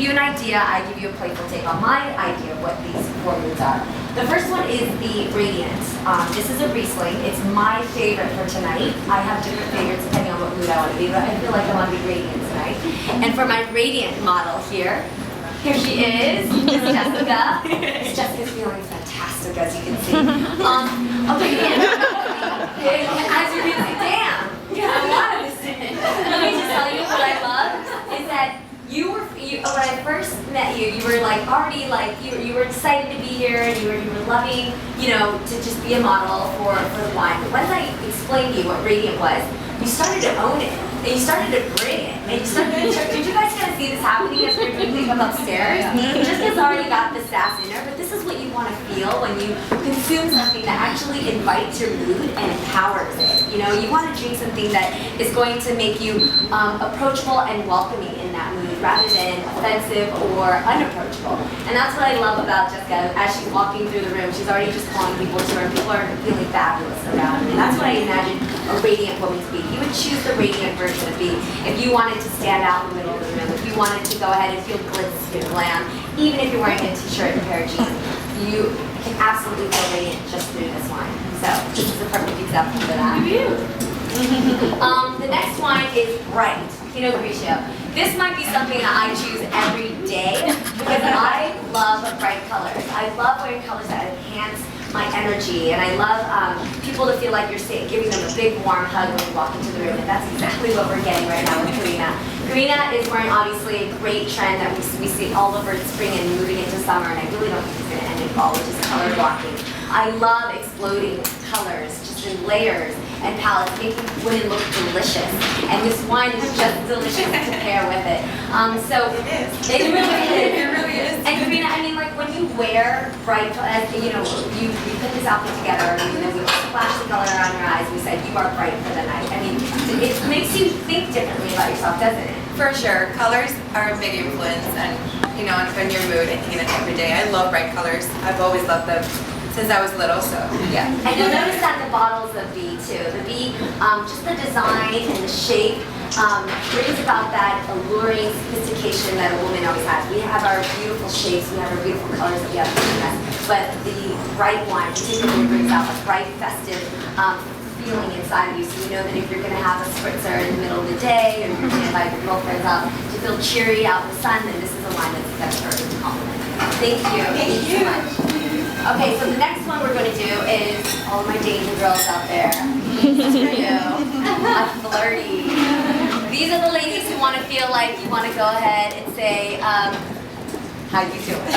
you an idea, I give you a playful take on my idea of what these 4 moods are. The first one is the Radiant. This is a Riesling. It's my favorite for tonight. I have different favorites depending on what mood I want to be, but I feel like I want to be Radiant tonight. And for my Radiant model here she is, Miss Jessica. Miss Jessica's feeling fantastic, as you can see. Okay, as you can see, damn. I wanted to say. Let me just tell you what I love is that when I first met you, you were like already like you were excited to be here, and you were loving, to just be a model for the wine. But once I explained to you what Radiant was, you started to own it, and you started to bring it, and you started to. Did you guys kind of see this happening as we were doing up upstairs? Jessica's already got the sass in her, but this is what you want to feel when you consume something that actually invites your mood and empowers it. You want to drink something that is going to make you approachable and welcoming in that mood, rather than offensive or unapproachable. And that's what I love about Jessica. As she's walking through the room, she's already just calling people to her, and people are feeling fabulous around her. And that's what I imagine a Radiant woman to be. You would choose the Radiant version of me if you wanted to stand out in the middle of the room, if you wanted to go ahead and feel glitz and glam, even if you're wearing a t-shirt and a pair of jeans. You can absolutely feel Radiant just through this wine. So this is a perfect example for that. The next wine is Bright, Pinot Grigio. This might be something that I choose every day because I love bright colors. I love wearing colors that enhance my energy, and I love people to feel like you're giving them a big warm hug when you walk into the room, and that's exactly what we're getting right now with Karina. Karina is wearing obviously a great trend that we see all over spring and moving into summer, and I really don't think it's going to end in fall, which is color blocking. I love exploding colors, just in layers and palettes, making women look delicious. And this wine is just delicious to pair with it. So it is. It really is. It really is. And Karina, I mean, like when you wear bright, you put this outfit together, and then we splash the color on your eyes. We said you are bright for the night. I mean, it makes you think differently about yourself, doesn't it? For sure. Colors are a big influence, and in your mood, I think in it every day. I love bright colors. I've always loved them since I was little, so yeah. And you'll notice that the bottle's a V too. The V, just the design and the shape brings about that alluring sophistication that a woman always has. We have our beautiful shapes, we have our beautiful colors that we have between us, but the bright wine particularly brings out a bright, festive feeling inside of you. So you know that if you're going to have a spritzer in the middle of the day, or you're going to invite your girlfriends out to feel cheery out in the sun, then this is a wine that's perfect to compliment. Thank you. Thank you so much. Okay, so the next one we're going to do is all of my danger girls out there. This is for you. I'm flirty. These are the ladies who want to feel like you want to go ahead and say, how you doing?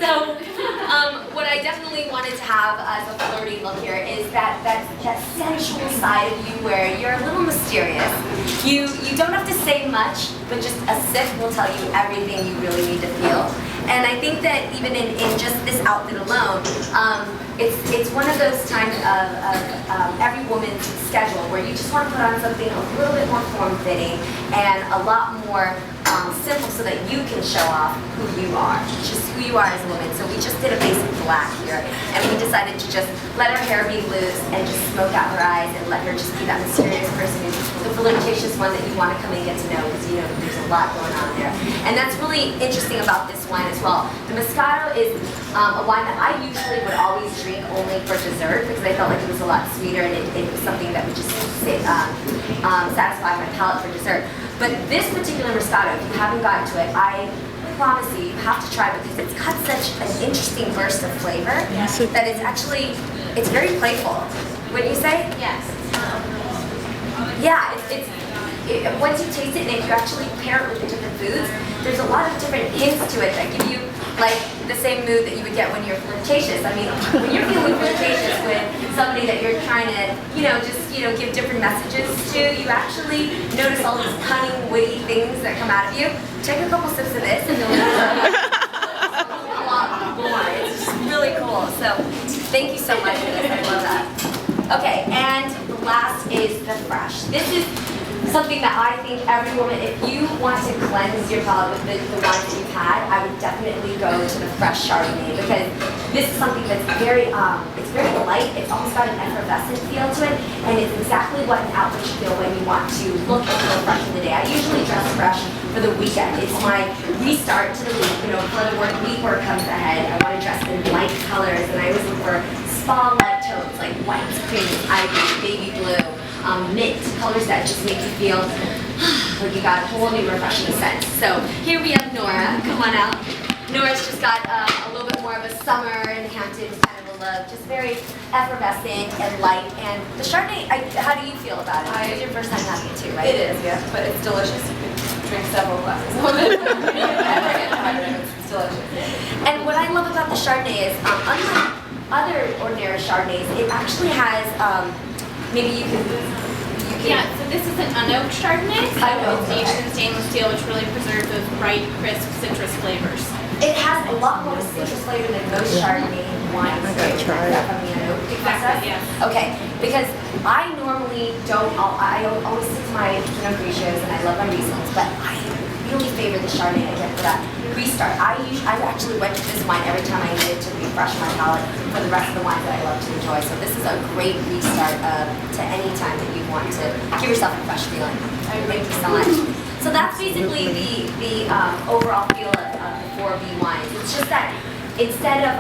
So, what I definitely wanted to have as a flirty look here is that sensual side of you where you're a little mysterious. You don't have to say much, but just a sip will tell you everything you really need to feel. And I think that even in just this outfit alone, it's one of those times of every woman's schedule where you just want to put on something a little bit more form-fitting and a lot more simple so that you can show off who you are, just who you are as a woman. So we just did a basic black here, and we decided to just let her hair be loose and just smoke out her eyes and let her just be that mysterious person, the flirtatious one that you want to come and get to know, because there's a lot going on there. And that's really interesting about this wine as well. The Moscato is a wine that I usually would always drink only for dessert because I felt like it was a lot sweeter and it was something that would just satisfy my palate for dessert. But this particular Moscato, if you haven't gotten to it, I promise you have to try because it's got such an interesting burst of flavor that it's very playful. Wouldn't you say? Yes. Yeah, once you taste it and if you actually pair it with the different foods, there's a lot of different hints to it that give you like the same mood that you would get when you're flirtatious. I mean, when you're feeling flirtatious with somebody that you're trying to, give different messages to, you actually notice all these cunning, witty things that come out of you. Take a couple sips of this and you'll notice a lot more. It's just really cool. So thank you so much for this. I love that. Okay, and the last is the Fresh. This is something that I think every woman, if you want to cleanse your palate with the wines that you've had, I would definitely go to the Fresh Chardonnay because this is something that's very light. It's almost got an effervescent feel to it, and it's exactly what an outfit should feel when you want to look and feel fresh in the day. I usually dress refresh for the weekend. It's my restart to the week. You know, before the week work comes ahead, I want to dress in light colors, and I always look for spa-like tones like white, cream, ivy, baby blue, mint, colors that just make you feel like you got a whole new refreshing scent. So here we have Nora. Come on out. Nora's just got a little bit more of a summer in the Hamptons kind of a look, just very effervescent and light. And the Chardonnay, how do you feel about it? It's your first time having it too, right? It is, yeah, but it's delicious. You could drink several glasses of it. It's delicious. And what I love about the Chardonnay is, unlike other ordinary Chardonnays, it actually has, maybe you can. Yeah, so this is an unoaked Chardonnay, so it's aged in stainless steel, which really preserves those bright, crisp citrus flavors. It has a lot more citrus flavor than most Chardonnay wines do. From the unoaked process. Yes. Okay, because I normally don't. I always stick to my Pinot Grigios, and I love my Rieslings, but I really favor the Chardonnay again for that restart. I actually went to this wine every time I needed to refresh my palate for the rest of the wines that I love to enjoy. So this is a great restart to any time that you want to give yourself a fresh feeling. Thank you so much. So that's basically the overall feel of the 4B wines. It's just that instead of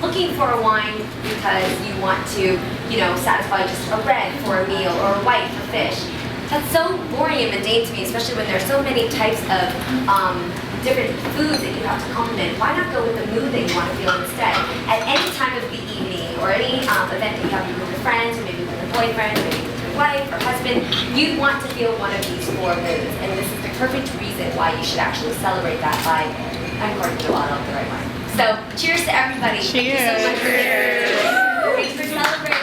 looking for a wine because you want to, you know, satisfy just a red for a meal or a white for fish, that's so boring and mundane to me, especially when there's so many types of different foods that you have to complement. Why not go with the mood that you want to feel instead? At any time of the evening or any event that you have with your friends, or maybe with a boyfriend, or maybe with your wife or husband, you want to feel one of these 4 moods. And this is the perfect reason why you should actually celebrate that by, I'm going to do a lot of the right wine. So cheers to everybody. Cheers. Thank you so much for celebrating.